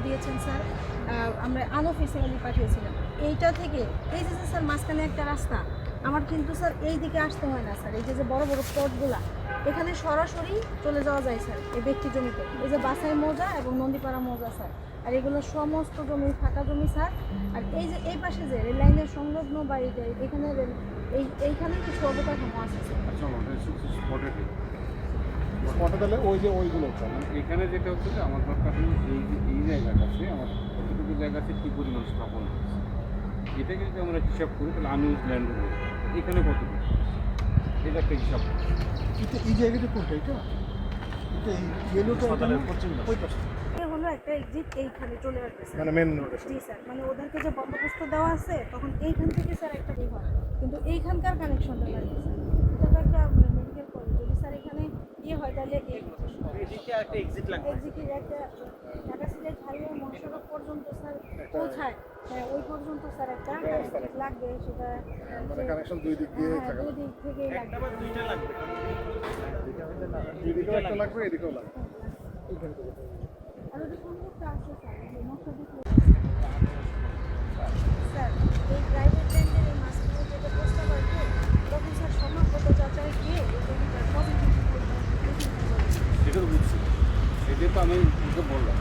দিয়েছেন স্যার, আমরা আনঅফিসিয়ালি পাঠিয়েছিলাম। এইটা থেকে এই যে স্যার মাঝখানে একটা রাস্তা, আমার কিন্তু স্যার এই দিকে আসতে হয় না স্যার। এই যে বড় বড় প্লটগুলা, এখানে সরাসরি চলে যাওয়া যায় স্যার এই ব্যক্তি জমিতে। এই যে বাসাই মৌজা এবং নন্দীপাড়া মৌজা স্যার, আর এগুলো সমস্ত জমি ফাঁকা জমি স্যার। আর এই যে এই পাশে যে রেল লাইনের সংলগ্ন বা এখানে এইখানে কিছু অবকাঠামো আছে স্যার। এখানে যেটা হচ্ছে যে আমার দরকার হলো এই জায়গাটাতে আমার কতটুকু জায়গাতে কী পরিমাণ স্থাপন হচ্ছে, এটাকে যদি আমরা হিসাব করি তাহলে আনইউজ ল্যান্ড এখানে কতটুকু, এটা একটা হিসাব। এই জায়গাটা কোনটা? এটা এই ইয়েলোটা হলো একটা এক্সিট এইখানে চলে আসবে স্যার। মানে মেন জি স্যার, মানে ওদেরকে যে বন্দোবস্ত দেওয়া আছে তখন এইখান থেকে স্যার একটা ই হয়, কিন্তু এইখানকার কানেকশনটা লাগবে স্যার। এটা তো একটা মেডিকেল কলেজ, যদি স্যার এখানে ইয়ে হয় তাহলে এদিকে একটা এক্সিট লাগবে। এক্সিটের একটা ঢাকা সিলেট হাইওয়ে মহাসড়ক পর্যন্ত স্যার পৌঁছায়, হ্যাঁ ওই পর্যন্ত স্যার একটা লাগবে। সেটা কানেকশন দুই দিক দিয়ে হ্যাঁ দুই দিক থেকেই লাগবে। একটা বা দুইটা লাগবে। এদিকেও একটা লাগবে, এদিকেও লাগবে। আর ওদের সংযোগটা আছে স্যার, এই মহাসড়ক স্যার এই প্রাইভেট ল্যান্ডের এই মাঝখানে যেটা প্রস্তাব আসবে তখন স্যার সমাগত যাচাই দিয়ে এই জমিটার পজিটিভ সেটা তো বুঝছি, সেটা তো আমি তোকে বললাম।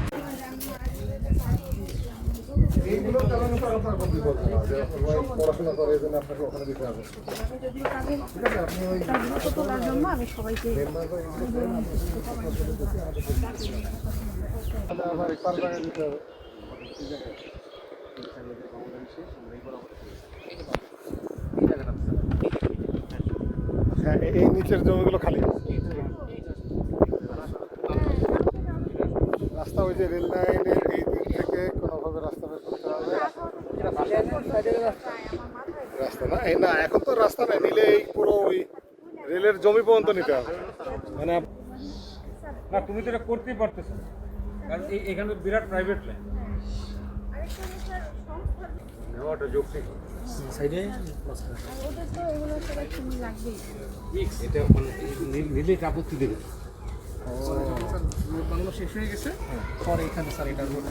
এইগুলো চালানো তো আপনার কমপ্লিট করতে হবে, যে সবাই পড়াশোনা করে এই জন্য আপনাকে ওখানে দিতে হবে। যদিও তাদের ঠিক আছে, আপনি ওই কাজগুলো তোলার জন্য আমি সবাইকে আবার পার জায়গায় দিতে হবে। হ্যাঁ, এই নিচের জমিগুলো খালি। রাস্তা ওই যে রেল লাইনের এই দিক থেকে কোনোভাবে রাস্তা বের করতে হবে। রাস্তা না, এই না এখন তো রাস্তা নাই, নিলে এই পুরো ওই রেলের জমি পর্যন্ত নিতে হবে। মানে না তুমি তো এটা করতেই পারতেছো না, কারণ এখানে বিরাট প্রাইভেট ল্যান্ড নেওয়াটা যৌক্তিক সাইডে ওদের তো এগুলো সবাই লাগবেই। এটা মানে নিলে আপত্তি দেবে। বাংলা শেষ হয়ে গেছে পরে এখানে স্যার এটা রোড